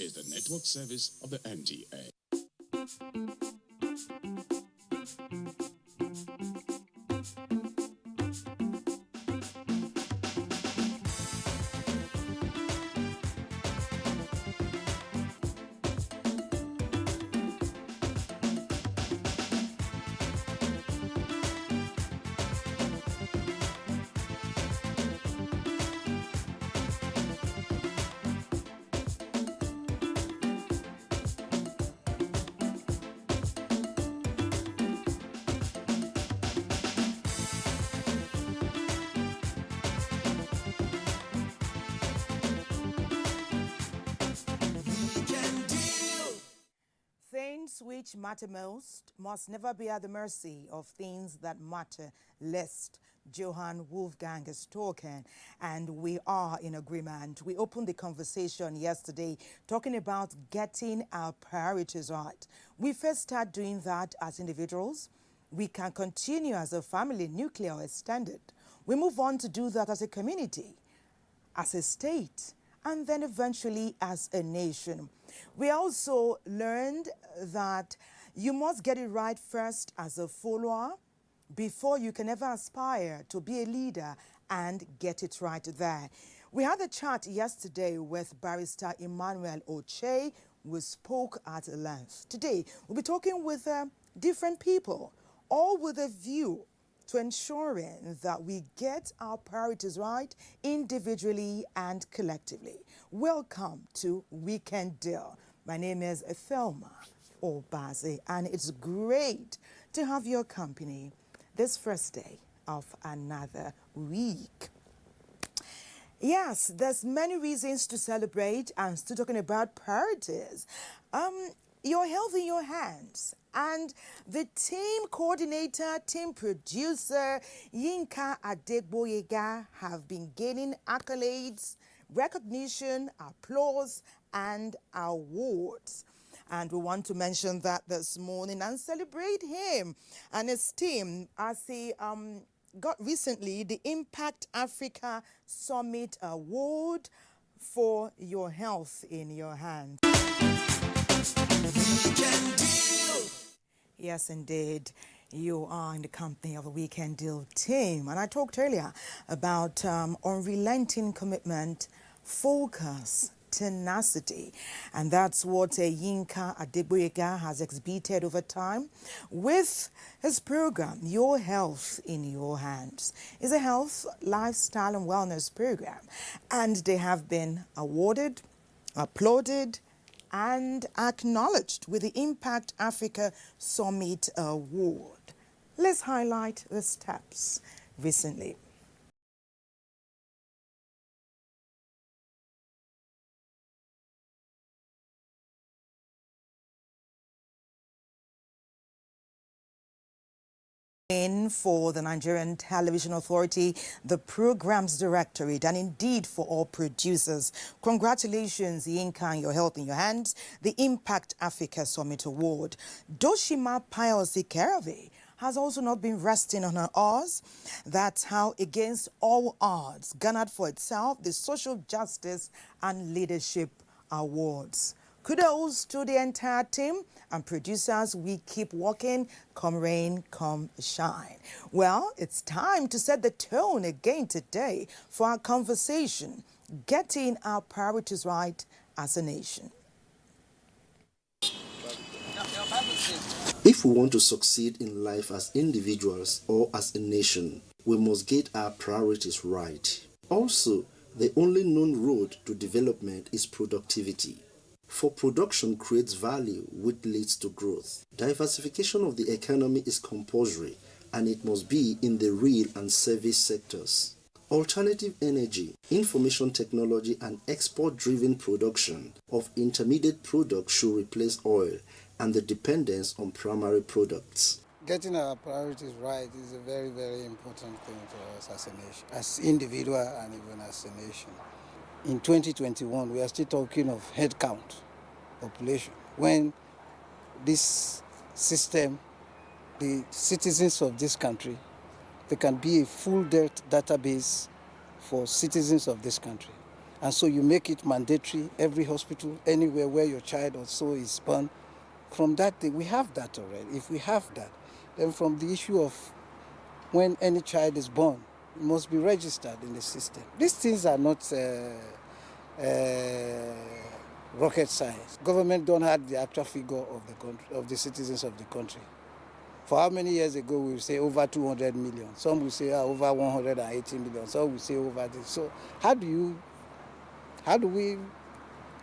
is the network service of the NTA. Things which matter most must never be at the mercy of things that matter least. Johann Wolfgang is talking, and we are in agreement. We opened the conversation yesterday talking about getting our priorities right. We first start doing that as individuals. We can continue as a family, nuclear or extended. We move on to do that as a community, as a state, and then eventually as a nation. We also learned that you must get it right first as a follower before you can ever aspire to be a leader and get it right there. We had a chat yesterday with Barrister Emmanuel Oche. We spoke at length. Today, we'll be talking with different people, all with a view to ensuring that we get our priorities right individually and collectively. Welcome to Weekend Deal. My name is Thelma Obaze, and it's great to have your company this first day of another week. Yes, there's many reasons to celebrate. I'm still talking about priorities. Your health in your hands. And the team coordinator, team producer, Yinka Adegboyega, have been gaining accolades, recognition, applause, and awards. And we want to mention that this morning and celebrate him and his team as he got recently the Impact Africa Summit Award for your health in your hands. Yes, indeed. You are in the company of the Weekend Deal team. And I talked earlier about unrelenting commitment, focus, tenacity. And that's what Yinka Adegboyega has exhibited over time with his program, Your Health in Your Hands. It's a health, lifestyle and wellness program. And they have been awarded, applauded, and acknowledged with the Impact Africa Summit Award. Let's highlight the steps recently. For the Nigerian Television Authority, the Programs Directorate, and indeed for all producers. Congratulations, Yinka, and Your Health in Your Hands, the Impact Africa Summit Award. Doshima Pius Ikerave has also not been resting on her oars. That's how, against all odds, garnered for itself the Social Justice and Leadership Awards. Kudos to the entire team and producers. We keep walking, come rain, come shine. Well, it's time to set the tone again today for our conversation, getting our priorities right as a nation. If we want to succeed in life as individuals or as a nation, we must get our priorities right. Also, the only known road to development is productivity. For production creates value, which leads to growth. Diversification of the economy is compulsory, and it must be in the real and service sectors. Alternative energy, information technology, and export-driven production of intermediate products should replace oil and the dependence on primary products. Getting our priorities right is a very, very important thing to us as a nation, as individual and even as a nation. In 2021, we are still talking of head count, population, when this system, the citizens of this country, there can be a full database for citizens of this country. And so you make it mandatory, every hospital, anywhere where your child or so is born. From that day, we have that already. If we have that, then from the issue of when any child is born, it must be registered in the system. These things are not rocket science. Government don't have the actual figure of the country, of the citizens of the country. For how many years ago we will say over 200 million. Some will say over 180 million. Some will say over this. So how do we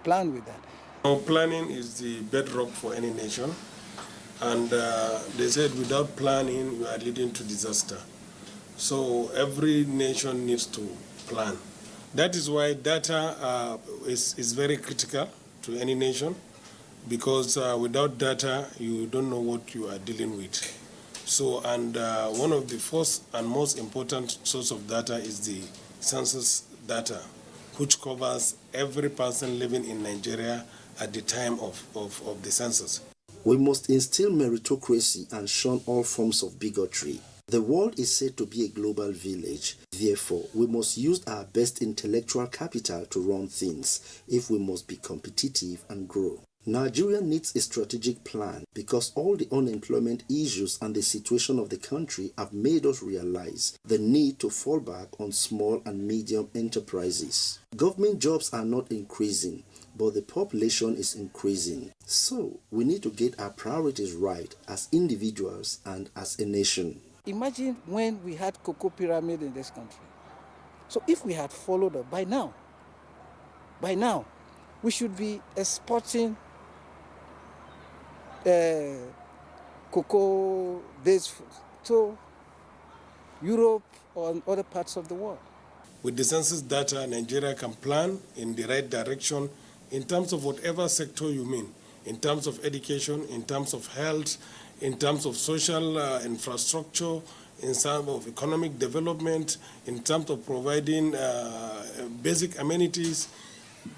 plan with that? Planning is the bedrock for any nation. And they said without planning, you are leading to disaster. So every nation needs to plan. That is why data is very critical to any nation, because without data, you don't know what you are dealing with. So, and one of the first and most important source of data is the census data, which covers every person living in Nigeria at the time of the census. We must instill meritocracy and shun all forms of bigotry. The world is said to be a global village. Therefore, we must use our best intellectual capital to run things if we must be competitive and grow. Nigeria needs a strategic plan because all the unemployment issues and the situation of the country have made us realize the need to fall back on small and medium enterprises. Government jobs are not increasing, but the population is increasing. So, we need to get our priorities right as individuals and as a nation. Imagine when we had cocoa pyramid in this country. So if we had followed up by now, we should be exporting cocoa-based food to Europe or other parts of the world. With the census data, Nigeria can plan in the right direction in terms of whatever sector you mean, in terms of education, in terms of health, in terms of social infrastructure, in terms of economic development, in terms of providing basic amenities,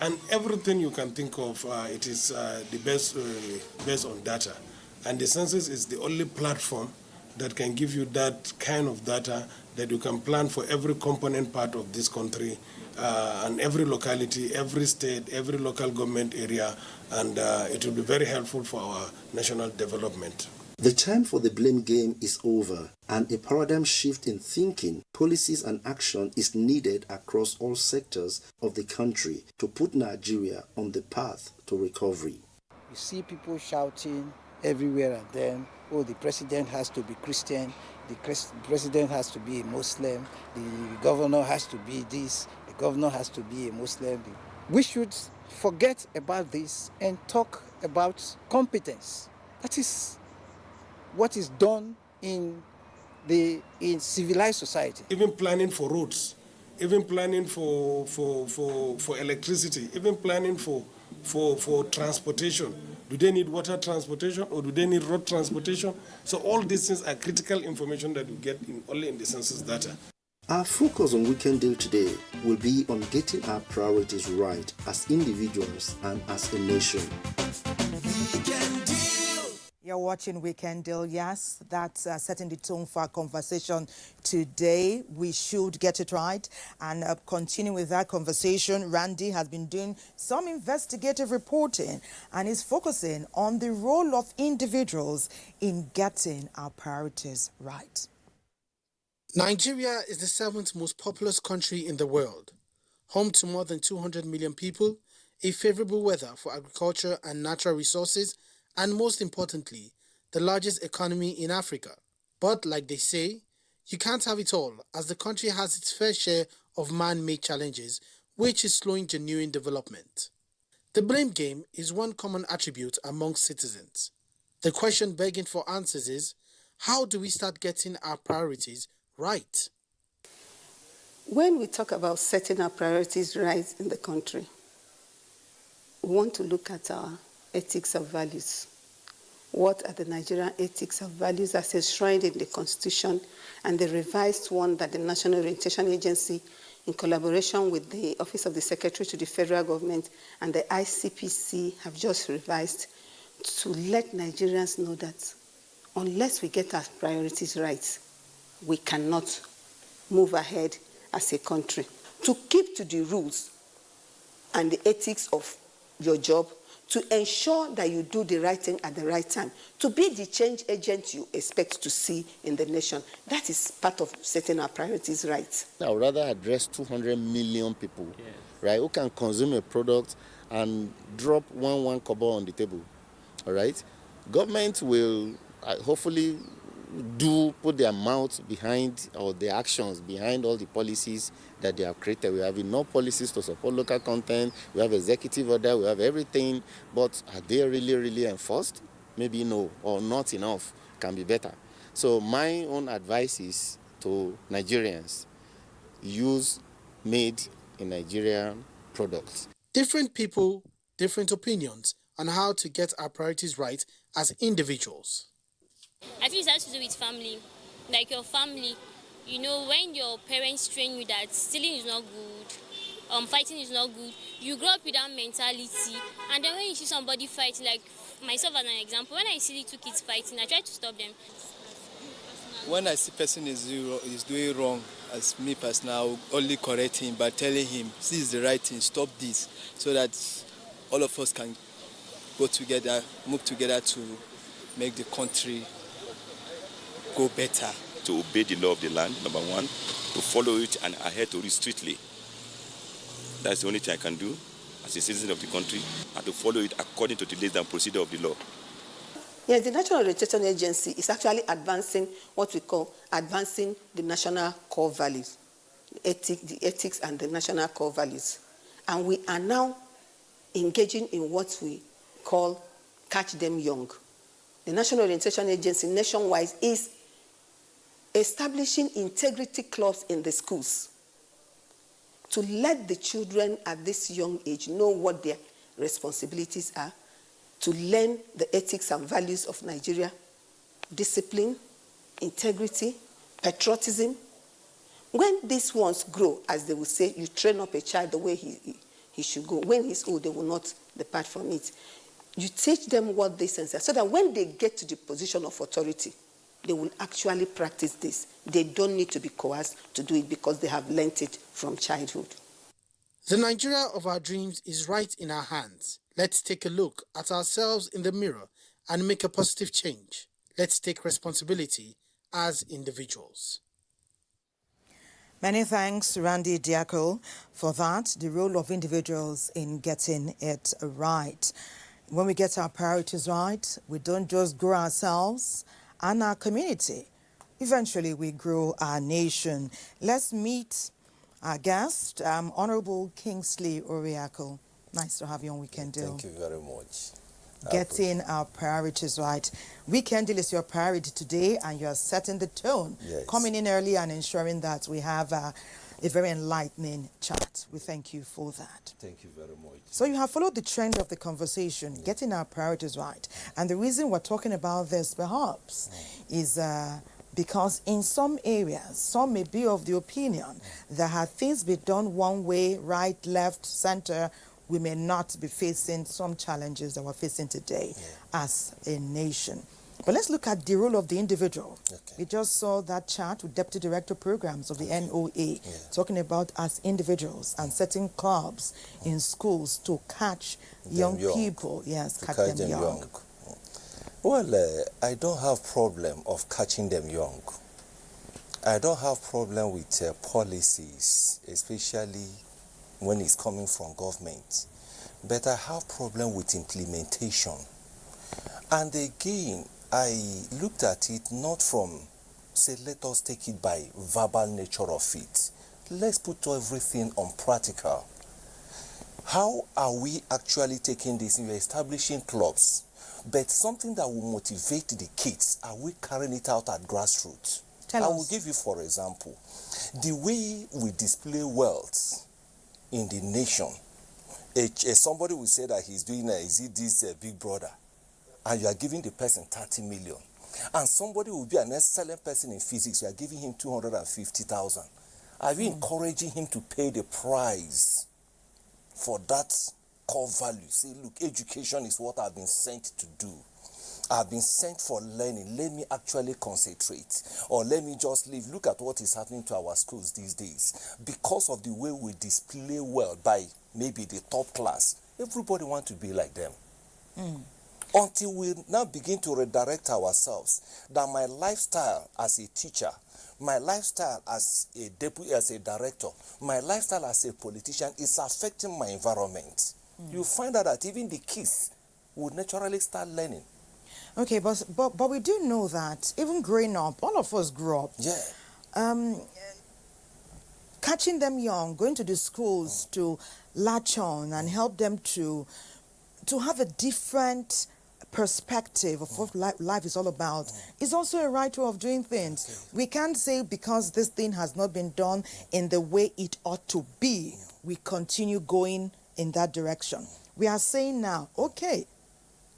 and everything you can think of. It is the best based on data. And the census is the only platform that can give you that kind of data that you can plan for every component part of this country and every locality, every state, every local government area, and it will be very helpful for our national development. The time for the blame game is over, and a paradigm shift in thinking, policies and action is needed across all sectors of the country to put Nigeria on the path to recovery. You see people shouting everywhere and then, oh, the president has to be Christian, the president has to be a Muslim, the governor has to be this, the governor has to be a Muslim. We should forget about this and talk about competence. That is what is done in civilized society. Even planning for roads, even planning for electricity, even planning for transportation. Do they need water transportation or do they need road transportation? So all these things are critical information that you get only in the census data. Our focus on Weekend Deal today will be on getting our priorities right as individuals and as a nation. You're watching Weekend Deal. Yes, that's setting the tone for our conversation today. We should get it right. And continue with that conversation, Randy has been doing some investigative reporting and is focusing on the role of individuals in getting our priorities right. Nigeria is the 7th most populous country in the world, home to more than 200 million people, a favorable weather for agriculture and natural resources, and most importantly, the largest economy in Africa. But like they say, you can't have it all, as the country has its fair share of man-made challenges, which is slowing genuine development. The blame game is one common attribute amongst citizens. The question begging for answers is, how do we start getting our priorities right? When we talk about setting our priorities right in the country, we want to look at our ethics and values. What are the Nigerian ethics and values as enshrined in the Constitution and the revised one that the National Orientation Agency, in collaboration with the Office of the Secretary to the Federal Government and the ICPC, have just revised to let Nigerians know that unless we get our priorities right, we cannot move ahead as a country. To keep to the rules and the ethics of your job, to ensure that you do the right thing at the right time, to be the change agent you expect to see in the nation. That is part of setting our priorities right. I would rather address 200 million people, right, who can consume a product and drop one kobo on the table, all right? Government will hopefully put their mouth behind, or their actions behind, all the policies that they have created. We have enough policies to support local content. We have executive order. We have everything. But are they really enforced? Maybe no, or not enough. Can be better. So my own advice is to Nigerians: use made in Nigeria products. Different people, different opinions on how to get our priorities right as individuals. I think it has to do with family. Like your family, you know, when your parents train you that stealing is not good, fighting is not good, you grow up with that mentality. And then when you see somebody fighting, like myself as an example, when I see little kids fighting, I try to stop them. When I see person is doing wrong, as me personally, I will only correct him by telling him, this is the right thing, stop this, so that all of us can go together, move together to make the country go better. To obey the law of the land, number one, to follow it and adhere to it strictly. That's the only thing I can do as a citizen of the country, and to follow it according to the laws and procedure of the law. Yes, the National Orientation Agency is actually advancing what we call advancing the national core values, the ethics and the national core values. And we are now engaging in what we call Catch Them Young. The National Orientation Agency nationwide is establishing integrity clubs in the schools to let the children at this young age know what their responsibilities are, to learn the ethics and values of Nigeria, discipline, integrity, patriotism. When these ones grow, as they will say, you train up a child the way he should go. When he's old, they will not depart from it. You teach them what this is, so that when they get to the position of authority, they will actually practice this. They don't need to be coerced to do it because they have learnt it from childhood. The Nigeria of our dreams is right in our hands. Let's take a look at ourselves in the mirror and make a positive change. Let's take responsibility as individuals. Many thanks, Randy Diako, for that, the role of individuals in getting it right. When we get our priorities right, we don't just grow ourselves and our community. Eventually, we grow our nation. Let's meet our guest, Honorable Kingsley Oriakul. Nice to have you on Weekend Deal. Thank you very much. Getting our priorities right. Weekend Deal is your priority today, and you're setting the tone. Yes. Coming in early and ensuring that we have a very enlightening chat. We thank you for that. Thank you very much. So you have followed the trend of the conversation, getting our priorities right. And the reason we're talking about this, perhaps, is because in some areas, some may be of the opinion that had things been done one way, right, left, center, we may not be facing some challenges that we're facing today as a nation. But let's look at the role of the individual. Okay. We just saw that chat with Deputy Director Programs of the NOA talking about us individuals and setting clubs in schools to catch young people. Yes, catch them young. Well, I don't have problem of catching them young. I don't have problem with policies, especially when it's coming from government. But I have problem with implementation. And again, I looked at it not from, say, let us take it by verbal nature of it. Let's put everything on practical. How are we actually taking this? We're establishing clubs, but something that will motivate the kids, are we carrying it out at grassroots? I will give you, for example, the way we display wealth in the nation. Somebody will say that he's doing this Big Brother, and you are giving the person 30 million. And somebody will be an excellent person in physics, you are giving him 250,000. Are you encouraging him to pay the price for that core value? Say, look, education is what I've been sent to do. I've been sent for learning. Let me actually concentrate. Or let me just live. Look at what is happening to our schools these days. Because of the way we display wealth by maybe the top class. Everybody wants to be like them. Until we now begin to redirect ourselves, that my lifestyle as a teacher, my lifestyle as a deputy, as a director, my lifestyle as a politician is affecting my environment. You find out that even the kids would naturally start learning. Okay, but we do know that even growing up, all of us grew up. Yeah. Catching them young, going to the schools to latch on and help them to have a different perspective of what life is all about is also a right way of doing things. We can't say because this thing has not been done in the way it ought to be, we continue going in that direction. We are saying now, okay,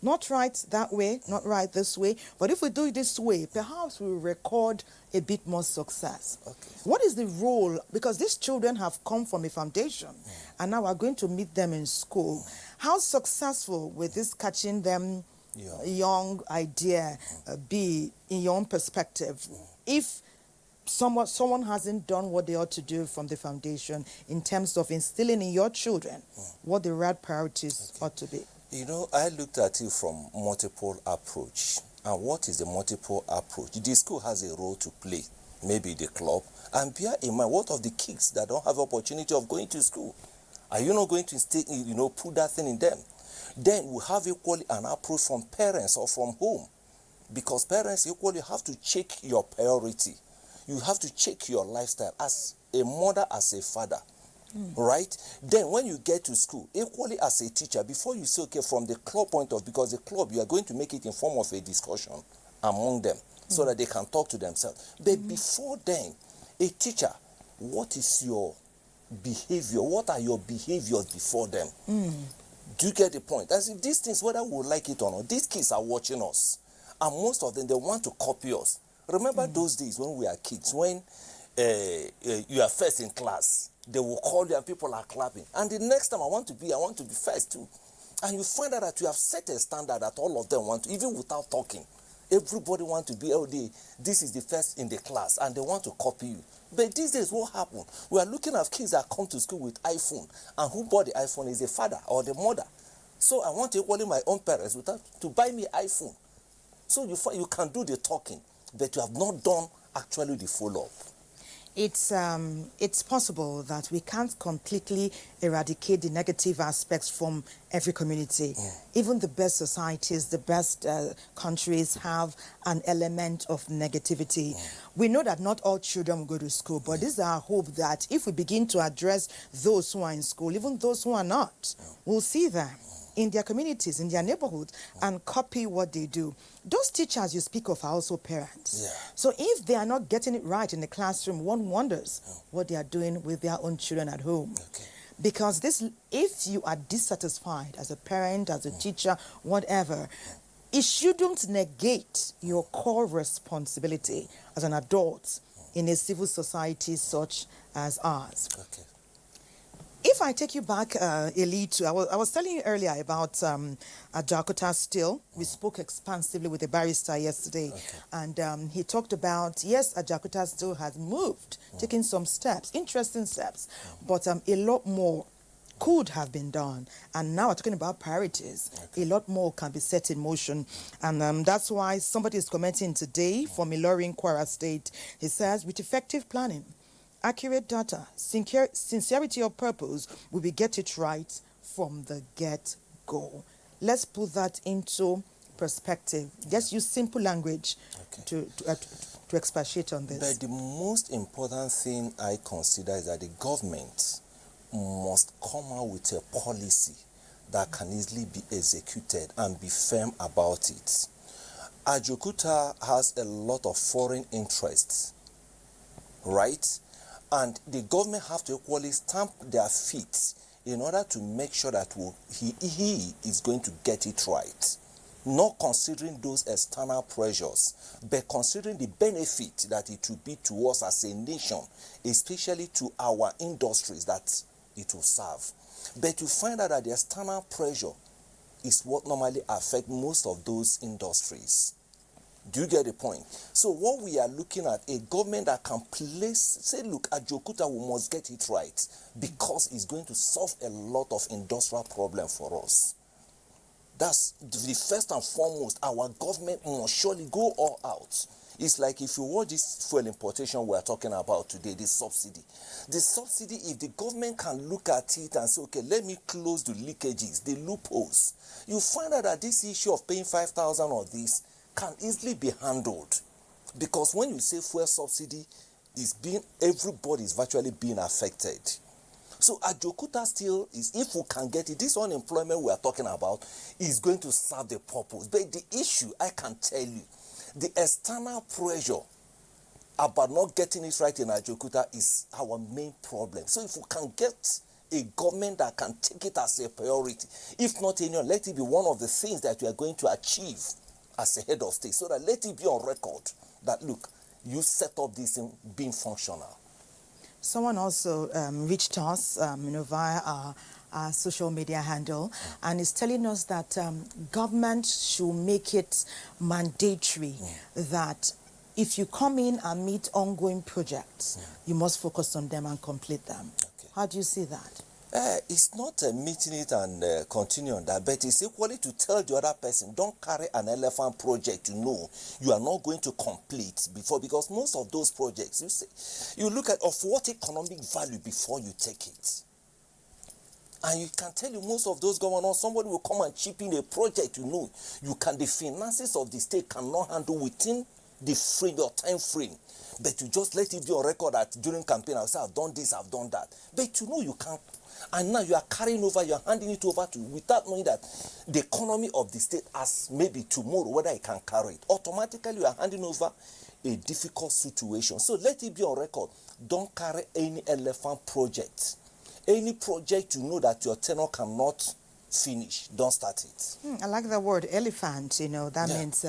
not right that way, not right this way, but if we do it this way, perhaps we'll record a bit more success. What is the role? Because these children have come from a foundation and now we're going to meet them in school. How successful will this catching them young idea be in your own perspective if someone hasn't done what they ought to do from the foundation in terms of instilling in your children what the right priorities ought to be? You know, I looked at it from multiple approach. And what is the multiple approach? The school has a role to play, maybe the club. And bear in mind, what of the kids that don't have opportunity of going to school? Are you not going to stay, put that thing in them? Then we have equally an approach from parents or from home. Because parents equally have to check your priority. You have to check your lifestyle as a mother, as a father. Right? Then when you get to school, equally as a teacher, before you say, okay, from the club point of, because the club, you are going to make it in form of a discussion among them so that they can talk to themselves. But before then, a teacher, what is your behavior? What are your behaviors before them? Do you get the point? As if these things, whether we like it or not, these kids are watching us. And most of them, they want to copy us. Remember those days when we were kids, when you are first in class, they will call you and people are clapping. And the next time I want to be first too. And you find out that you have set a standard that all of them want to, even without talking. Everybody wants to be, this is the first in the class, and they want to copy you. But these days, what happened? We are looking at kids that come to school with iPhone, and who bought the iPhone is the father or the mother. So I want to equally my own parents to buy me iPhone. So you can do the talking, but you have not done actually the follow-up. It's possible that we can't completely eradicate the negative aspects from every community. Even the best societies, the best countries have an element of negativity. We know that not all children will go to school, but this is our hope that if we begin to address those who are in school, even those who are not, we'll see them in their communities, in their neighborhoods, and copy what they do. Those teachers you speak of are also parents. So if they are not getting it right in the classroom, one wonders what they are doing with their own children at home. Because if you are dissatisfied as a parent, as a teacher, whatever, it shouldn't negate your core responsibility as an adult in a civil society such as ours. If I take you back, Elite, I was telling you earlier about Ajakuta Steel. We spoke expansively with a barrister yesterday, and he talked about, yes, Ajakuta Steel has moved, taking some steps, interesting steps, but a lot more could have been done. And now we're talking about priorities. A lot more can be set in motion. And that's why somebody is commenting today from Ilorin, Kwara State. He says, with effective planning, accurate data, sincerity of purpose, we will get it right from the get-go. Let's put that into perspective. Just use simple language to expatiate on this. But the most important thing I consider is that the government must come out with a policy that can easily be executed and be firm about it. Ajakuta has a lot of foreign interests, right? And the government have to equally stamp their feet in order to make sure that he is going to get it right. Not considering those external pressures, but considering the benefit that it will be to us as a nation, especially to our industries that it will serve. But you find out that the external pressure is what normally affects most of those industries. Do you get the point? So what we are looking at, a government that can place, say, look, Ajokuta, we must get it right because it's going to solve a lot of industrial problems for us. That's the first and foremost. Our government must surely go all out. It's like if you watch this fuel importation we are talking about today, the subsidy. The subsidy, if the government can look at it and say, okay, let me close the leakages, the loopholes, you find out that this issue of paying 5,000 or this can easily be handled. Because when you say fuel subsidy, everybody is virtually being affected. So Ajokuta still is, if we can get it, this unemployment we are talking about is going to serve the purpose. But the issue, I can tell you, the external pressure about not getting it right in Ajokuta is our main problem. So if we can get a government that can take it as a priority, if not any, let it be one of the things that we are going to achieve as a head of state, so that let it be on record that, look, you set up this in being functional. Someone also reached us via our social media handle and is telling us that government should make it mandatory that if you come in and meet ongoing projects, you must focus on them and complete them. Okay. How do you see that? It's not meeting it and continue on that, but it's equally to tell the other person, don't carry an elephant project you know you are not going to complete before, because most of those projects, you look at of what economic value before you take it. And you can tell you most of those going on, somebody will come and chip in a project you know the finances of the state cannot handle within the frame or time frame. But you just let it be on record that during campaign I say I've done this, I've done that. But you know you can't. And now you are carrying over, you are handing it over to, without knowing that the economy of the state as maybe tomorrow, whether it can carry it. Automatically you are handing over a difficult situation. So let it be on record. Don't carry any elephant project. Any project you know that your tenure cannot finish, don't start it. I like the word elephant, that means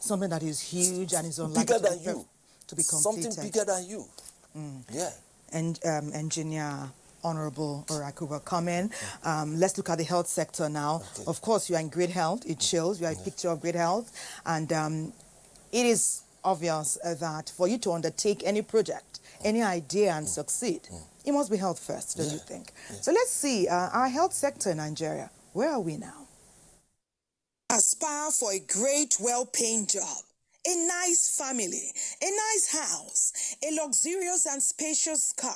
something that is huge and is unlikely bigger than you to be completed. Something bigger than you. Yeah. And Engineer Honorable Orakuba, come in. Let's look at the health sector now. Okay. Of course, you are in great health. It shows. You are a picture of great health. And it is obvious that for you to undertake any project, any idea and succeed, it must be health first, don't you think? Yeah. So let's see, our health sector in Nigeria, where are we now? Aspire for a great, well-paying job, a nice family, a nice house, a luxurious and spacious car.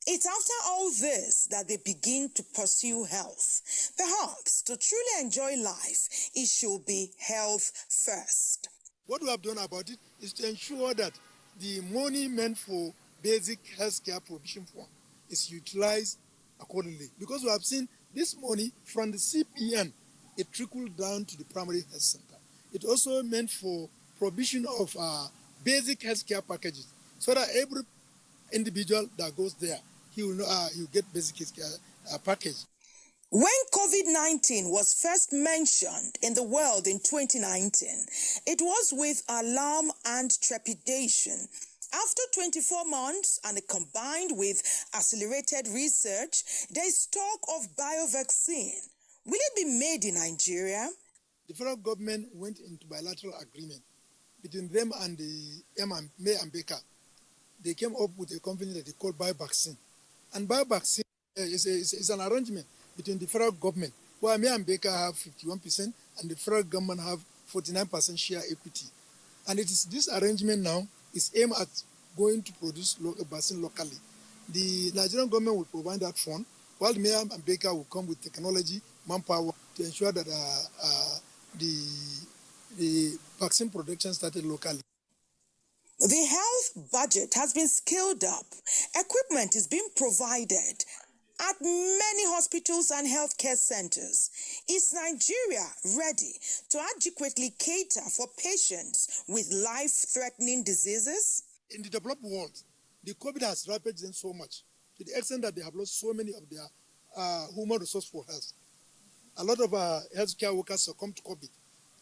It's after all this that they begin to pursue health. Perhaps to truly enjoy life, it should be health first. What we have done about it is to ensure that the money meant for basic healthcare provision fund is utilized accordingly. Because we have seen this money from the CPN, it trickled down to the primary health center. It also meant for provision of basic healthcare packages, so that every individual that goes there, he will get basic healthcare package. When COVID-19 was first mentioned in the world in 2019, it was with alarm and trepidation. After 24 months and combined with accelerated research, there is talk of biovaccine. Will it be made in Nigeria? The federal government went into bilateral agreement between them and the May and Baker. They came up with a company that they call biovaccine. And biovaccine is an arrangement between the federal government, where May and Baker have 51% and the federal government have 49% share equity. And it is this arrangement now is aimed at going to produce vaccine locally. The Nigerian government will provide that fund, while May and Baker will come with technology, manpower to ensure that the vaccine production started locally. The health budget has been scaled up. Equipment is being provided at many hospitals and healthcare centers. Is Nigeria ready to adequately cater for patients with life-threatening diseases? In the developed world, the COVID has ravaged them so much, to the extent that they have lost so many of their human resource for health. A lot of healthcare workers succumb to COVID,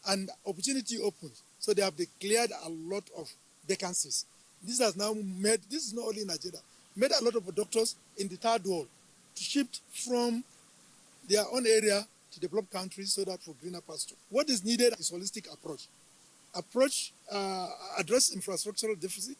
and opportunity opens. So they have declared a lot of vacancies. This has now made, this is not only in Nigeria, made a lot of doctors in the third world to shift from their own area to developed countries so that for greener pasture. What is needed is a holistic approach. approach, address infrastructural deficit,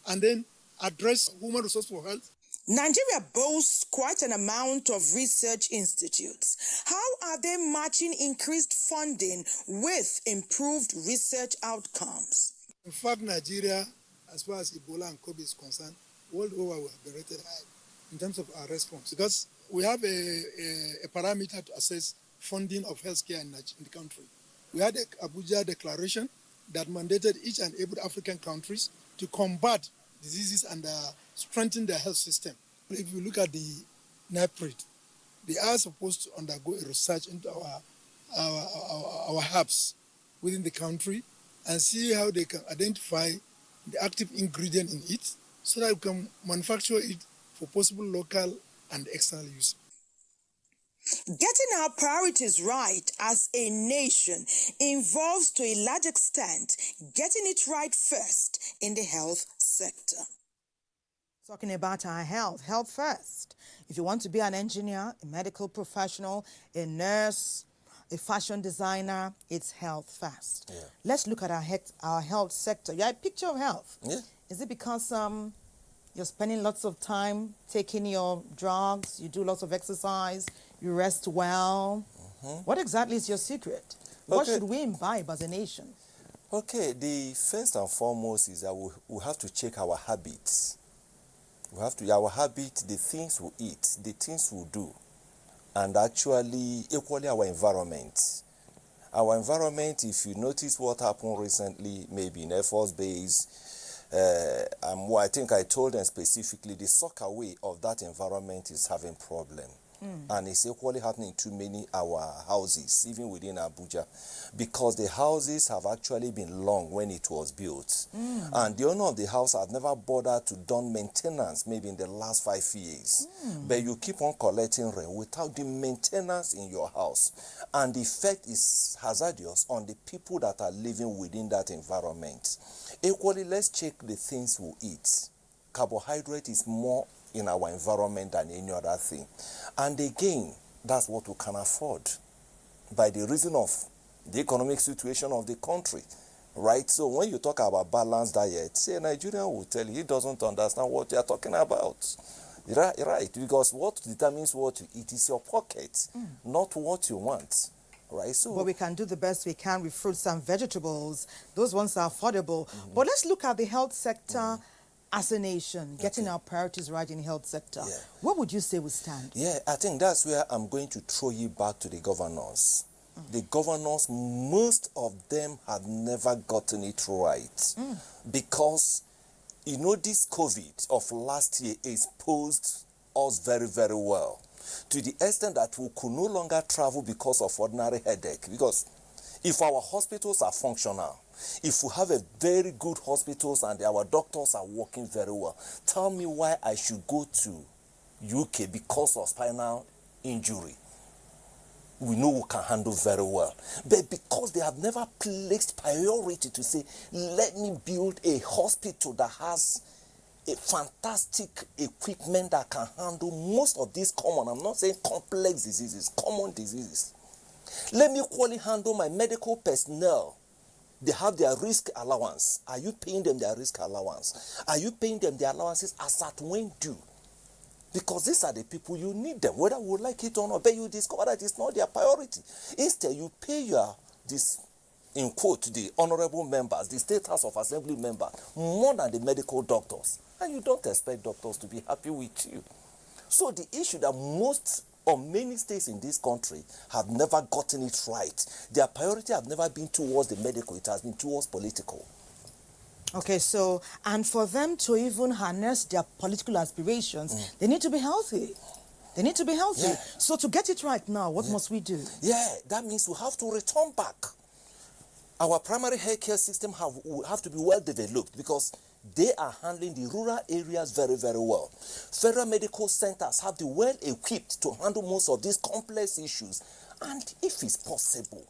and then address human resource for health. Nigeria boasts quite an amount of research institutes. How are they matching increased funding with improved research outcomes? In fact, Nigeria, as far as Ebola and COVID is concerned, world over we have been rated high in terms of our response, because we have a parameter to assess funding of healthcare in the country. We had a Abuja declaration that mandated each and every African countries to combat diseases and strengthen their health system. If you look at the NIPRID, they are supposed to undergo a research into our herbs within the country and see how they can identify the active ingredient in it so that we can manufacture it for possible local and external use. Getting our priorities right as a nation involves, to a large extent, getting it right first in the health sector. Talking about our health first. If you want to be an engineer, a medical professional, a nurse, a fashion designer, it's health first. Yeah. Let's look at our health sector. Yeah, a picture of health. Yeah. Is it because you're spending lots of time taking your drugs, you do lots of exercise, you rest well? What exactly is your secret? What should we imbibe as a nation? Okay, the first and foremost is that we have to check our habits. We have to, our habits, the things we eat, the things we do, and actually equally our environment. Our environment, if you notice what happened recently, maybe in Air Force Base, I think I told them specifically the soccer way of that environment is having problem. And it's equally happening to many our houses, even within Abuja, because the houses have actually been long when it was built. And the owner of the house has never bothered to done maintenance maybe in the last 5 years. But you keep on collecting rent without the maintenance in your house. And the effect is hazardous on the people that are living within that environment. Equally, let's check the things we eat. Carbohydrate is more in our environment than any other thing. And again, that's what we can afford by the reason of the economic situation of the country, right? So when you talk about balanced diet, say a Nigerian will tell you he doesn't understand what you are talking about. Right, because what determines what you eat is your pocket, not what you want. Right, so but we can do the best we can with fruits and vegetables. Those ones are affordable. But let's look at the health sector as a nation, getting our priorities right in the health sector. What would you say we stand? Yeah, I think that's where I'm going to throw you back to the governors. The governors, most of them have never gotten it right. Because, you know, this COVID of last year exposed us very, very well. To the extent that we could no longer travel because of ordinary headache. Because if our hospitals are functional, if we have a very good hospitals and our doctors are working very well, tell me why I should go to UK because of spinal injury. We know we can handle very well. But because they have never placed priority to say, let me build a hospital that has a fantastic equipment that can handle most of these common, I'm not saying complex diseases, common diseases. Let me equally handle my medical personnel. They have their risk allowance. Are you paying them their risk allowance? Are you paying them their allowances as at when due? Because these are the people you need them, whether we like it or not. But you discover that it's not their priority. Instead, you pay this, in quote, the honorable members, the State House of Assembly members, more than the medical doctors. And you don't expect doctors to be happy with you. So the issue that most or many states in this country have never gotten it right. Their priority have never been towards the medical, it has been towards political. Okay, so, and for them to even harness their political aspirations, they need to be healthy. They need to be healthy. Yeah. So to get it right now, what must we do? Yeah, that means we have to return back. Our primary healthcare system have to be well developed because they are handling the rural areas very, very well. Federal medical centers have the well equipped to handle most of these complex issues. And if it's possible,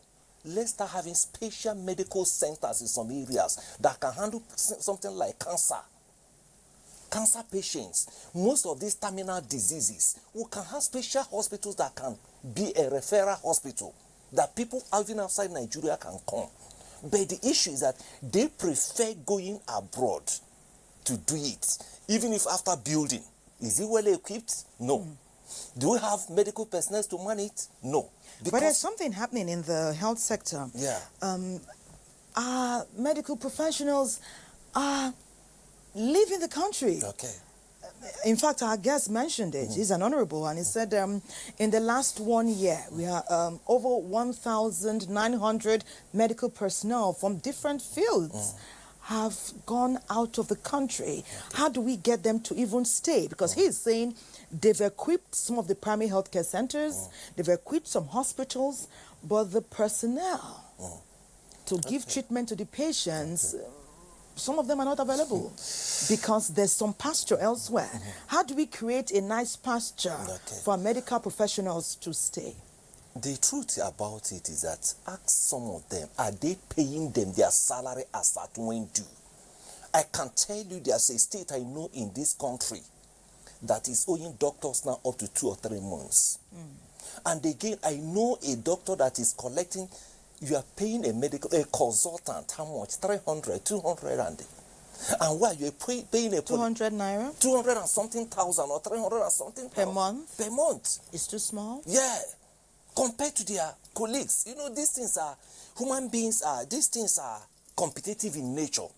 let's start having special medical centers in some areas that can handle something like cancer. Cancer patients, most of these terminal diseases, we can have special hospitals that can be a referral hospital that people even outside Nigeria can come. But the issue is that they prefer going abroad to do it, even if after building. Is it well equipped? No. Do we have medical personnel to man it? No. But there's something happening in the health sector. Yeah. Medical professionals are leaving the country. Okay. In fact, our guest mentioned it. He's an honorable, and he said in the last 1 year, we are over 1,900 medical personnel from different fields have gone out of the country. How do we get them to even stay? Because he is saying they've equipped some of the primary healthcare centers, they've equipped some hospitals, but the personnel to give treatment to the patients, some of them are not available because there's some pasture elsewhere. How do we create a nice pasture for medical professionals to stay? The truth about it is that ask some of them, are they paying them their salary as at when due? I can tell you there's a state I know in this country that is owing doctors now up to 2 or 3 months. And again, I know a doctor that is collecting, you are paying a consultant, how much? 300, 200 and why you're paying a 200 naira? 200 and something thousand or 300 and something per month? Per month. It's too small? Yeah. Compared to their colleagues. You know, these things are, human beings are, these things are competitive in nature.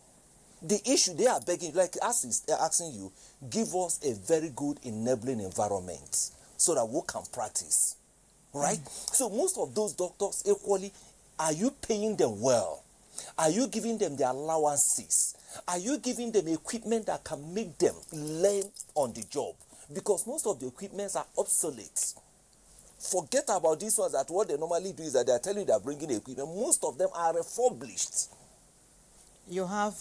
The issue they are begging, like us is asking you, give us a very good enabling environment so that we can practice. Right? So most of those doctors equally, are you paying them well? Are you giving them their allowances? Are you giving them equipment that can make them learn on the job? Because most of the equipments are obsolete. Forget about these ones, that what they normally do is that they are telling you they are bringing equipment. Most of them are refurbished. You have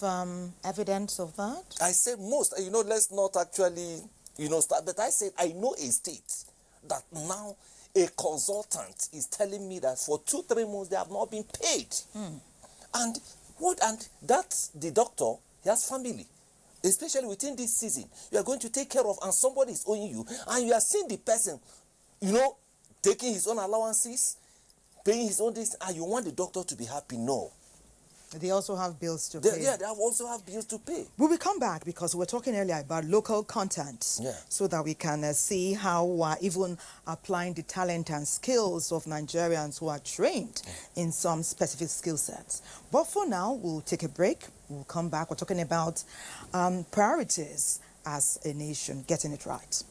evidence of that? I said most. You know, let's not actually, start. But I said I know a state that now a consultant is telling me that for 2-3 months they have not been paid. And that's the doctor, he has family. Especially within this season, you are going to take care of, and somebody is owing you, and you are seeing the person, taking his own allowances, paying his own this, and you want the doctor to be happy. No. They also have bills to pay. Yeah, they also have bills to pay. We will come back because we were talking earlier about local content, so that we can see how we're even applying the talent and skills of Nigerians who are trained in some specific skill sets. But for now, we'll take a break. We'll come back. We're talking about priorities as a nation, getting it right.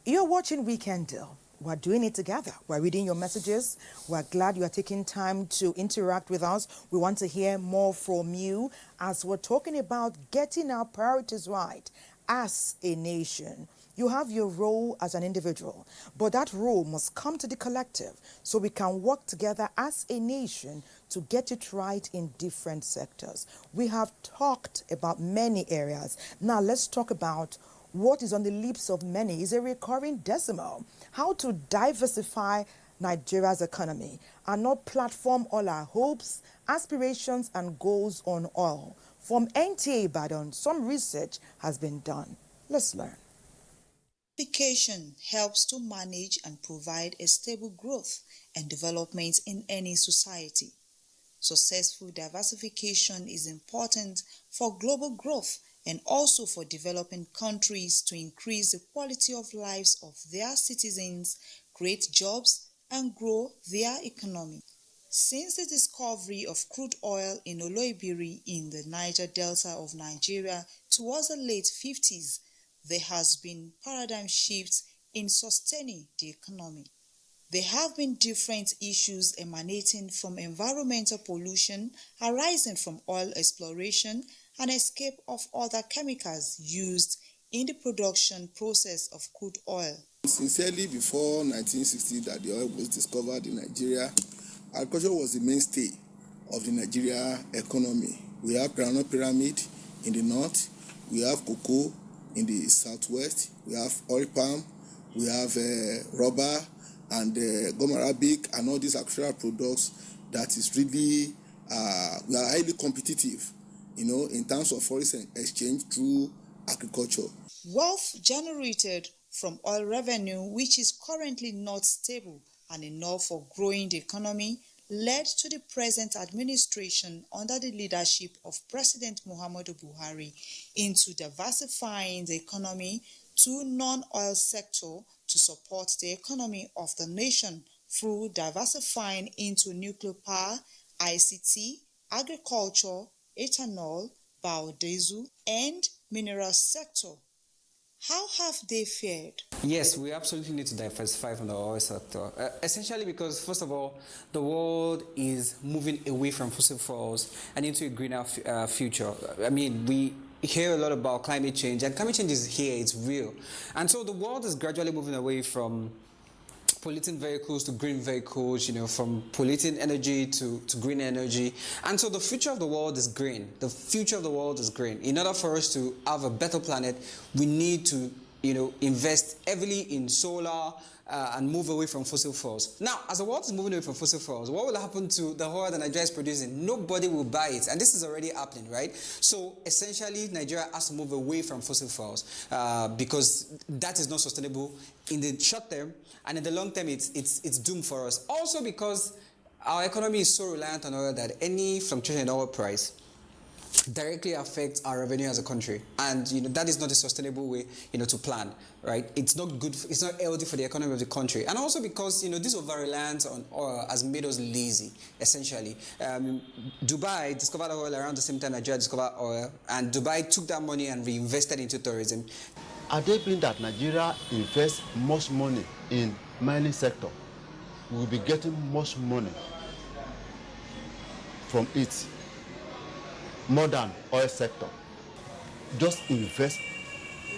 You're watching Weekend Deal. We're doing it together. We're reading your messages. We're glad you are taking time to interact with us. We want to hear more from you as we're talking about getting our priorities right as a nation. You have your role as an individual, but that role must come to the collective so we can work together as a nation to get it right in different sectors. We have talked about many areas. Now let's talk about what is on the lips of many is a recurring decimal. How to diversify Nigeria's economy and not platform all our hopes, aspirations, and goals on oil. From NTA Ibadan, some research has been done. Let's learn. Diversification helps to manage and provide a stable growth and development in any society. Successful diversification is important for global growth and also for developing countries to increase the quality of lives of their citizens, create jobs, and grow their economy. Since the discovery of crude oil in Oloibiri in the Niger Delta of Nigeria towards the late 50s, there has been paradigm shifts in sustaining the economy. There have been different issues emanating from environmental pollution arising from oil exploration and escape of other chemicals used in the production process of crude oil. Sincerely, before 1960 that the oil was discovered in Nigeria, agriculture was the mainstay of the Nigeria economy. We have Groundnut Pyramid in the north, we have cocoa in the southwest, we have oil palm, we have rubber and gum arabic and all these agricultural products that is really, we are highly competitive, in terms of foreign exchange through agriculture. Wealth generated from oil revenue, which is currently not stable, and enough for growing the economy led to the present administration under the leadership of President Muhammadu Buhari into diversifying the economy to non-oil sector to support the economy of the nation through diversifying into nuclear power, ICT, agriculture, ethanol, biodiesel, and mineral sector. How have they fared? Yes, we absolutely need to diversify from the oil sector. Essentially because, first of all, the world is moving away from fossil fuels and into a greener future. I mean, we hear a lot about climate change, and climate change is here, it's real. And so the world is gradually moving away from polluting vehicles to green vehicles, from polluting energy to green energy. And so the future of the world is green. The future of the world is green. In order for us to have a better planet, we need to, invest heavily in solar and move away from fossil fuels. Now, as the world is moving away from fossil fuels, what will happen to the oil that Nigeria is producing? Nobody will buy it. And this is already happening, right? So essentially, Nigeria has to move away from fossil fuels because that is not sustainable in the short term. And in the long term, it's doomed for us. Also because our economy is so reliant on oil that any fluctuation in oil price directly affects our revenue as a country. And that is not a sustainable way to plan, right? It's not good, it's not healthy for the economy of the country. And also because this over-reliance on oil has made us lazy, essentially. Dubai discovered oil around the same time Nigeria discovered oil, and Dubai took that money and reinvested into tourism. Are they being that Nigeria invests much money in mining sector? We will be getting much money from it, more than oil sector. Just invest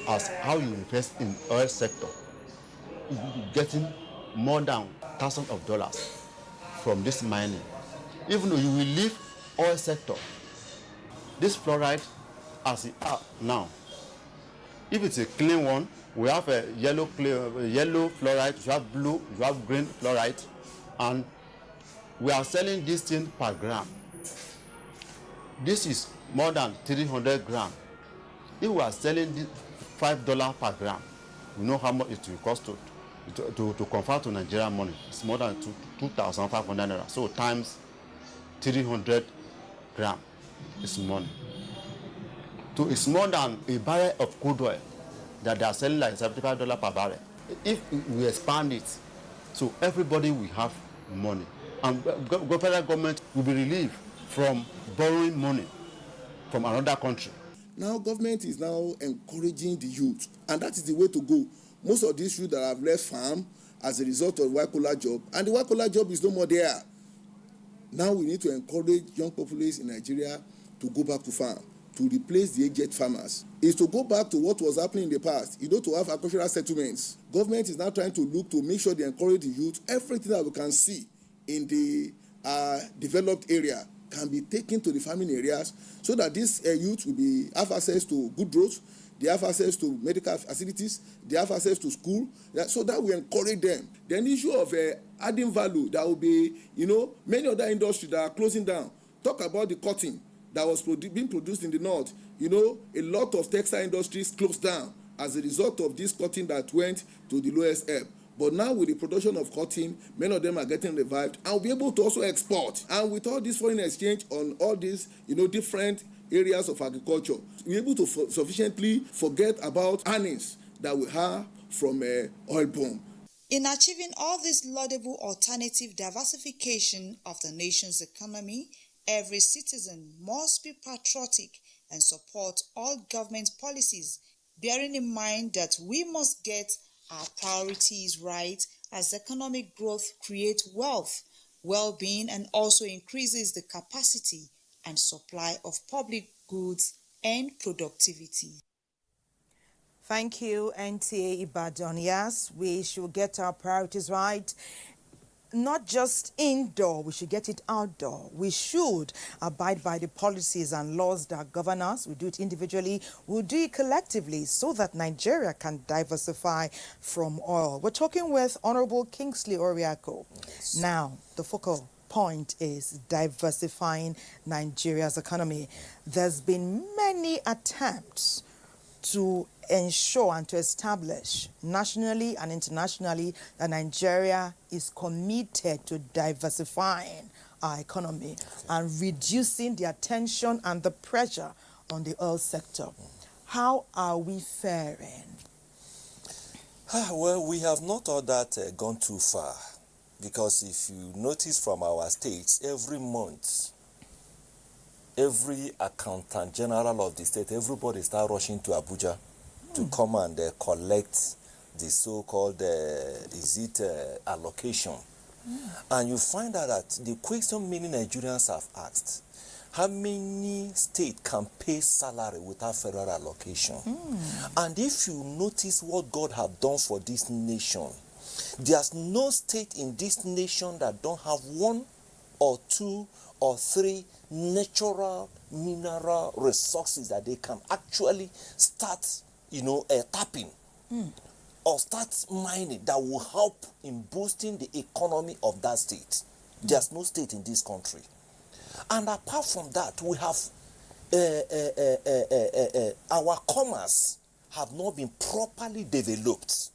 as how you invest in oil sector. You will be getting more than thousands of dollars from this mining. Even though you will leave oil sector, this fluoride as it are now, if it's a clean one, we have a yellow fluoride, you have blue, you have green fluoride, and we are selling this thing per gram. This is more than 300 grams. If we are selling this $5 per gram, we know how much it will cost to convert to Nigerian money. It's more than 2,500 naira. So times 300 grams is money. So it's more than a barrel of crude oil that they are selling like $75 per barrel. If we expand it, so everybody will have money. And federal government will be relieved from borrowing money from another country. Now government is now encouraging the youth, and that is the way to go. Most of these youth that have left farm as a result of white-collar job, and the white-collar job is no more there. Now we need to encourage young populace in Nigeria to go back to farm, to replace the aged farmers. Is to go back to what was happening in the past, to have agricultural settlements. Government is now trying to look to make sure they encourage the youth. Everything that we can see in the developed area can be taken to the farming areas so that these youth will have access to good roads, they have access to medical facilities, they have access to school, so that we encourage them. Then the issue of adding value, that will be, many other industries that are closing down. Talk about the cotton that was being produced in the north. A lot of textile industries closed down as a result of this cotton that went to the lowest ebb. But now with the production of cotton, many of them are getting revived and will be able to also export. And with all this foreign exchange on all these, different areas of agriculture, we're able to sufficiently forget about earnings that we have from oil boom. In achieving all this laudable alternative diversification of the nation's economy, every citizen must be patriotic and support all government policies, bearing in mind that we must get our priorities right as economic growth creates wealth, well-being, and also increases the capacity and supply of public goods and productivity. Thank you, NTA Ibadan. Yes, we should get our priorities right. Not just indoor, we should get it outdoor. We should abide by the policies and laws that govern us. We do it individually, we'll do it collectively so that Nigeria can diversify from oil. We're talking with Honorable Kingsley Oriako. Yes. Now, the focal point is diversifying Nigeria's economy. There's been many attempts to ensure and to establish nationally and internationally that Nigeria is committed to diversifying our economy and reducing the attention and the pressure on the oil sector. How are we faring? Well, we have not all that gone too far, because if you notice from our states, every month, every accountant general of the state, everybody start rushing to Abuja to come and collect the so-called, allocation. And you find out that the question many Nigerians have asked, how many states can pay salary without federal allocation? And if you notice what God have done for this nation, there's no state in this nation that don't have 1 or 2 or 3 natural mineral resources that they can actually start, tapping or start mining that will help in boosting the economy of that state. There's no state in this country. And apart from that, we have our commerce have not been properly developed.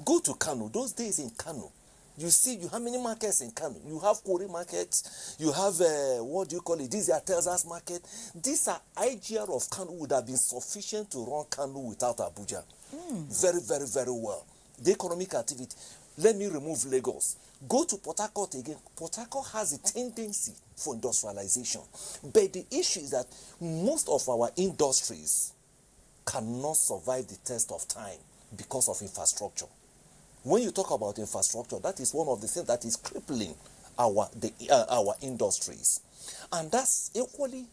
Go to Kano. Those days in Kano, you see, you have many markets in Kano. You have Kori market, you have, what do you call it? These are Telzas market. These are IGR of Kano would have been sufficient to run Kano without Abuja. Very, very, very well. The economic activity. Let me remove Lagos. Go to Port Harcourt again. Port Harcourt has a tendency for industrialization. But the issue is that most of our industries cannot survive the test of time because of infrastructure. When you talk about infrastructure, that is one of the things that is crippling our industries. And that's equally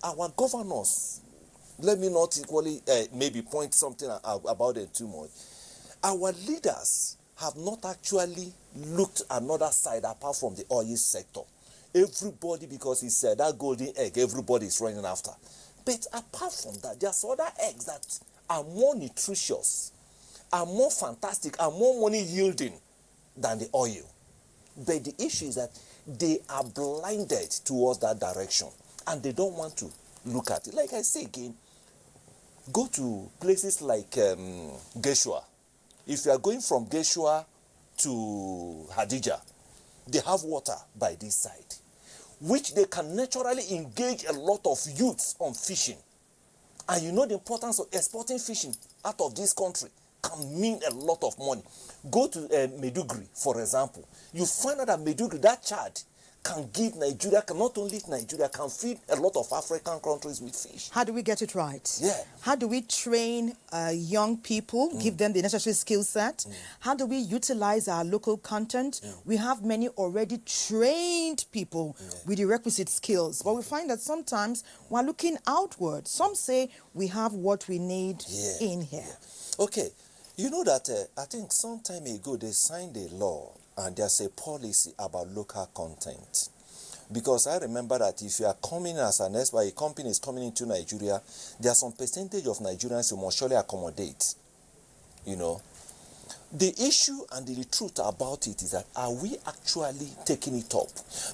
our governors. Let me not equally maybe point something about it too much. Our leaders have not actually looked another side apart from the oil sector. Everybody, because it's that golden egg, everybody is running after. But apart from that, there's other eggs that are more nutritious, are more fantastic, are more money yielding than the oil. But the issue is that they are blinded towards that direction and they don't want to look at it. Like I say again, go to places like Geshua. If you are going from Geshua to Hadija, they have water by this side, which they can naturally engage a lot of youths on fishing. And you know the importance of exporting fishing out of this country can mean a lot of money. Go to Maiduguri, for example. You find out that Maiduguri, that Chad, can give Nigeria, can not only Nigeria, can feed a lot of African countries with fish. How do we get it right? Yeah. How do we train young people, give them the necessary skill set? How do we utilize our local content? We have many already trained people with the requisite skills, but we find that sometimes we're looking outward. Some say we have what we need in here. Okay, you know that I think some time ago they signed a law and there's a policy about local content. Because I remember that if you are coming as an expert, a company is coming into Nigeria, there's some percentage of Nigerians you must surely accommodate. You know. The issue and the truth about it is that, are we actually taking it up?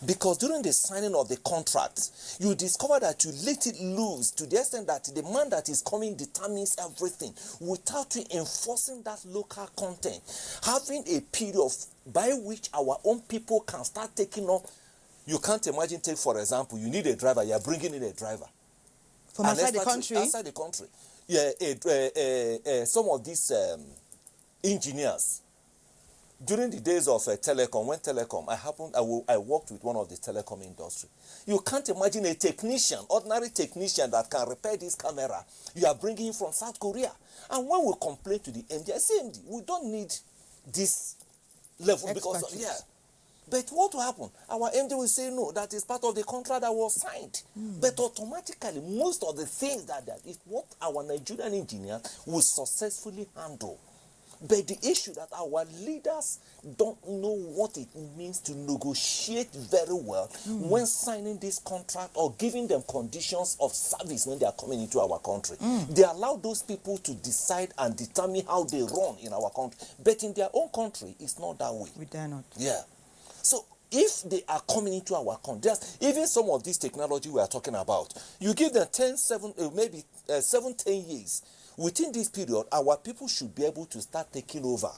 Because during the signing of the contract, you discover that you let it loose to the extent that the man that is coming determines everything without you enforcing that local content. Having a period by which our own people can start taking up. You can't imagine, take for example, you need a driver, you are bringing in a driver. From outside the country? Outside the country. Yeah, some of these engineers, during the days of telecom, when telecom, I worked with one of the telecom industry. You can't imagine a technician, ordinary technician that can repair this camera. You are bringing him from South Korea. And when we complain to the MD, I say, MD, we don't need this level because, But what will happen? Our MD will say, no, that is part of the contract that was signed. But automatically, most of the things that is what our Nigerian engineers will successfully handle. But the issue that our leaders don't know what it means to negotiate very well when signing this contract or giving them conditions of service when they are coming into our country. They allow those people to decide and determine how they run in our country. But in their own country, it's not that way. We dare not. Yeah. So if they are coming into our country, even some of this technology we are talking about, you give them 10 years, Within this period, our people should be able to start taking over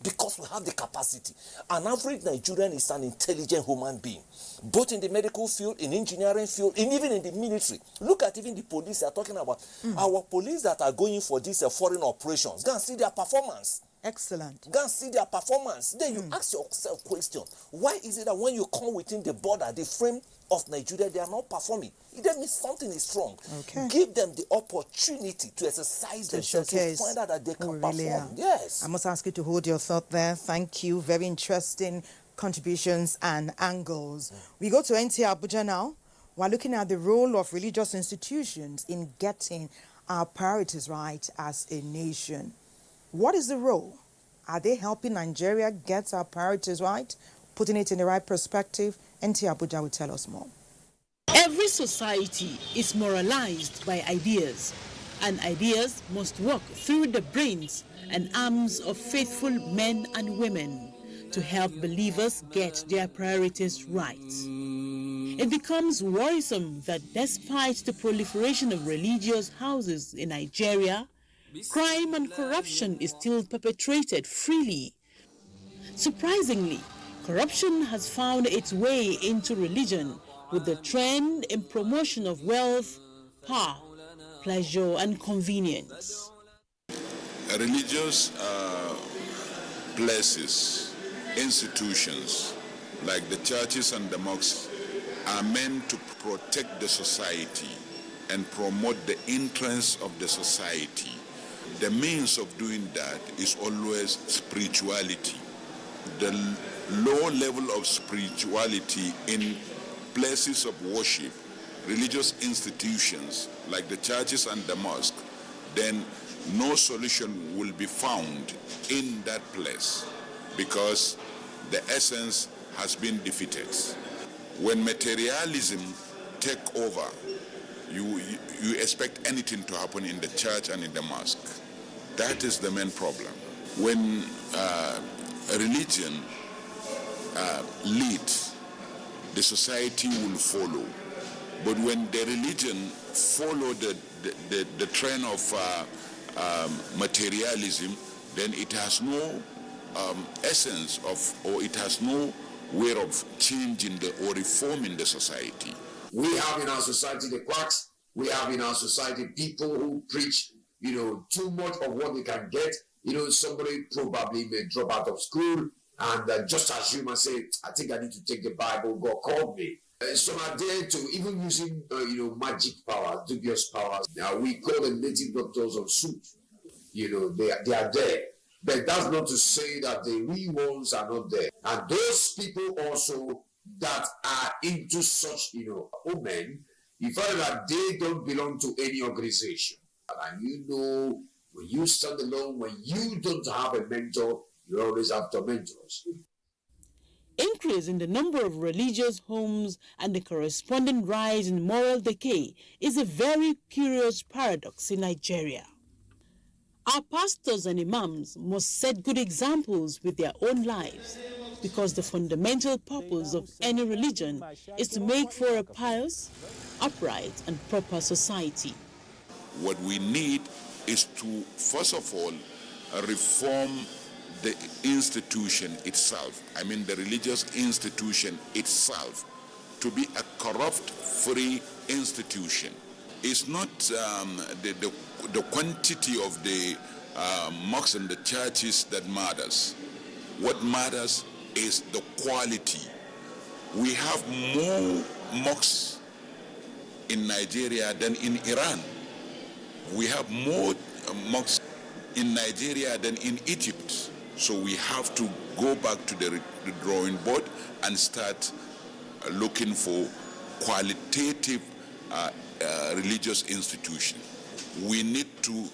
because we have the capacity. An average Nigerian is an intelligent human being, both in the medical field, in engineering field, and even in the military. Look at even the police they are talking about. Our police that are going for these foreign operations, go and see their performance. Excellent. Go and see their performance. Then you ask yourself question, why is it that when you come within the border, the frame of Nigeria, they are not performing? That means something is wrong. Okay. Give them the opportunity to exercise themselves, to find out that they can perform. Yes. I must ask you to hold your thought there. Thank you. Very interesting contributions and angles. We go to NTA Abuja now. We're looking at the role of religious institutions in getting our priorities right as a nation. What is the role? Are they helping Nigeria get our priorities right? Putting it in the right perspective? NTA Abuja will tell us more. Every society is moralized by ideas, and ideas must work through the brains and arms of faithful men and women to help believers get their priorities right. It becomes worrisome that despite the proliferation of religious houses in Nigeria, crime and corruption is still perpetrated freely. Surprisingly, corruption has found its way into religion with the trend in promotion of wealth, power, pleasure, and convenience. Religious places, institutions like the churches and the mosques are meant to protect the society and promote the interests of the society. The means of doing that is always spirituality. The low level of spirituality in places of worship, religious institutions like the churches and the mosque, then no solution will be found in that place because the essence has been defeated. When materialism take over, you expect anything to happen in the church and in the mosque. That is the main problem. When religion leads, the society will follow. But when the religion follow the trend of materialism, then it has no essence of, or it has no way of changing or reforming the society. We have in our society the quacks. We have in our society people who preach, too much of what they can get. Somebody probably may drop out of school and just assume and say, I think I need to take the Bible, God called me. Some are there to even using, magic powers, dubious powers. Now we call them native doctors on suit. They are there. But that's not to say that the real ones are not there. And those people also that are into such, omen, you find that they don't belong to any organization. And when you stand alone, when you don't have a mentor, you always have tormentors. Increase in the number of religious homes and the corresponding rise in moral decay is a very curious paradox in Nigeria. Our pastors and imams must set good examples with their own lives, because the fundamental purpose of any religion is to make for a pious, upright, and proper society. What we need is to, first of all, reform the institution itself. I mean the religious institution itself, to be a corrupt-free institution. It's not the quantity of the mosques and the churches that matters. What matters is the quality. We have more mosques in Nigeria than in Iran. We have more mosques in Nigeria than in Egypt. So we have to go back to the drawing board and start looking for qualitative religious institutions. We need to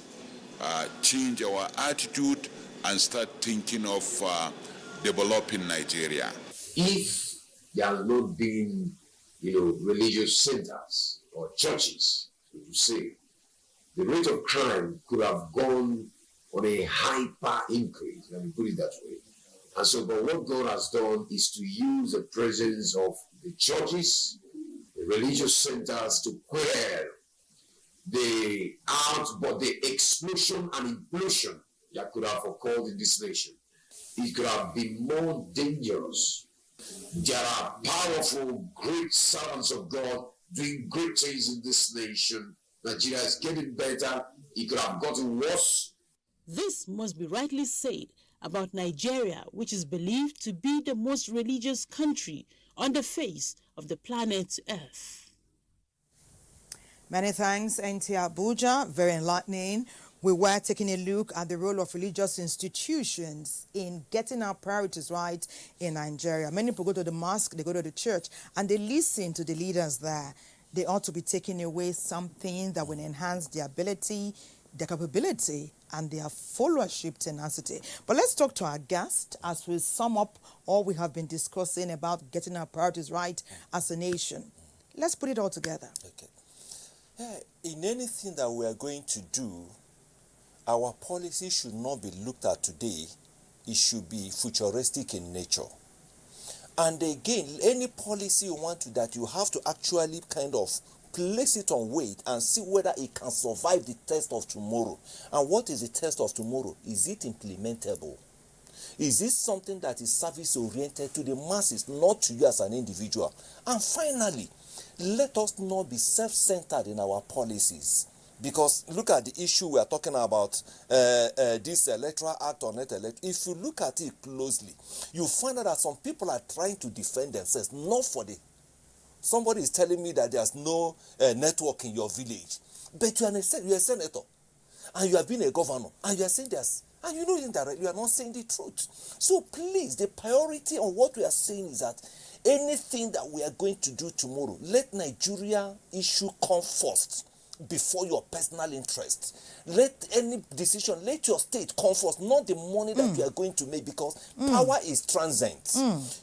change our attitude and start thinking of developing Nigeria. If there has not been, religious centers or churches, so to say, the rate of crime could have gone on a hyper increase, let me put it that way. And so, but what God has done is to use the presence of the churches, the religious centers to quell the explosion and implosion that could have occurred in this nation, it could have been more dangerous. There are powerful, great servants of God doing great things in this nation. Nigeria is getting better. It could have gotten worse. This must be rightly said about Nigeria, which is believed to be the most religious country on the face of the planet Earth. Many thanks, NTA Abuja. Very enlightening. We were taking a look at the role of religious institutions in getting our priorities right in Nigeria. Many people go to the mosque, they go to the church, and they listen to the leaders there. They ought to be taking away something that will enhance their ability, their capability, and their followership tenacity. But let's talk to our guest as we sum up all we have been discussing about getting our priorities right as a nation. Let's put it all together. Okay. In anything that we are going to do, our policy should not be looked at today. It should be futuristic in nature. And again, any policy you want to that, you have to actually kind of place it on weight and see whether it can survive the test of tomorrow. And what is the test of tomorrow? Is it implementable? Is this something that is service-oriented to the masses, not to you as an individual? And finally, let us not be self-centered in our policies. Because look at the issue we are talking about, this electoral act or not electoral. If you look at it closely, you find out that some people are trying to defend themselves, not for the... Somebody is telling me that there's no network in your village. But you're a senator, and you have been a governor, and you are saying this, and you know indirectly you are not saying the truth. So please, the priority on what we are saying is that anything that we are going to do tomorrow, let Nigeria issue come first before your personal interest. Let any decision, let your state come first, not the money that you are going to make, because power is transient.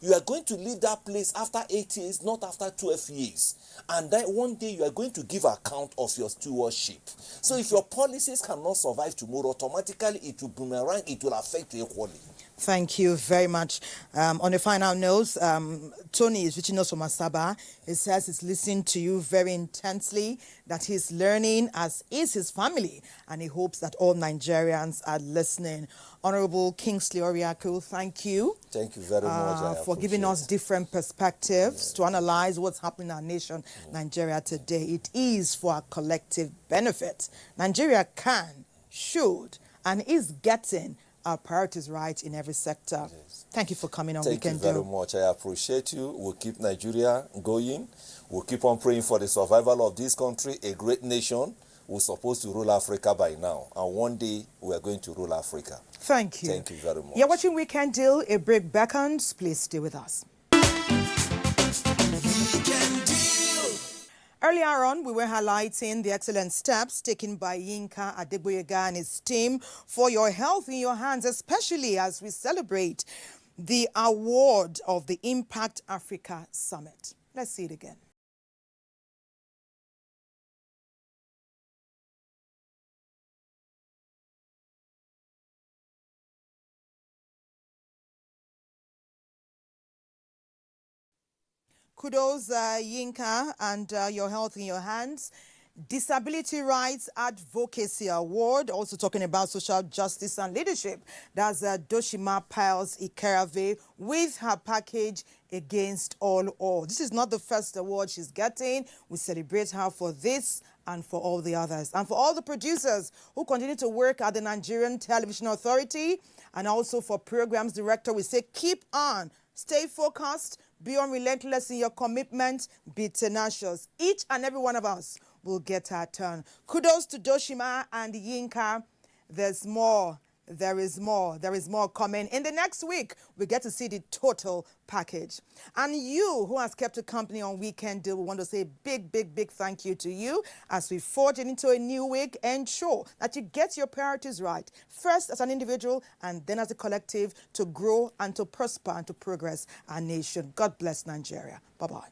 You are going to leave that place after 8 years, not after 12 years. And then one day you are going to give account of your stewardship. So if your policies cannot survive tomorrow, automatically it will boomerang, it will affect you equally. Thank you very much. On a final note, Tony is reaching us from Asaba. He says he's listening to you very intensely, that he's learning, as is his family, and he hopes that all Nigerians are listening. Honorable Kingsley Oriaku, thank you. Thank you very much. For giving us different perspectives to analyze what's happening in our nation, Nigeria, today. It is for our collective benefit. Nigeria can, should, and is getting our priorities right in every sector. Yes. Thank you for coming on Weekend Deal. Thank you very much. I appreciate you. We'll keep Nigeria going. We'll keep on praying for the survival of this country, a great nation. We're supposed to rule Africa by now. And one day, we are going to rule Africa. Thank you. Thank you very much. You're watching Weekend Deal. A break beckons. Please stay with us. Earlier on, we were highlighting the excellent steps taken by Yinka Adegboyega and his team for your health in your hands, especially as we celebrate the award of the Impact Africa Summit. Let's see it again. Kudos, Yinka, and your health in your hands. Disability Rights Advocacy Award, also talking about social justice and leadership. That's Doshima Piles Ikerave with her package Against All. This is not the first award she's getting. We celebrate her for this and for all the others. And for all the producers who continue to work at the Nigerian Television Authority, and also for programs director, we say keep on, stay focused, be unrelentless in your commitment, be tenacious. Each and every one of us will get our turn. Kudos to Doshima and Yinka. There's more. There is more. There is more coming. In the next week, we get to see the total package. And you who has kept a company on Weekend Deal, we want to say big, big, big thank you to you as we forge into a new week. Ensure that you get your priorities right. First as an individual and then as a collective, to grow and to prosper and to progress our nation. God bless Nigeria. Bye-bye.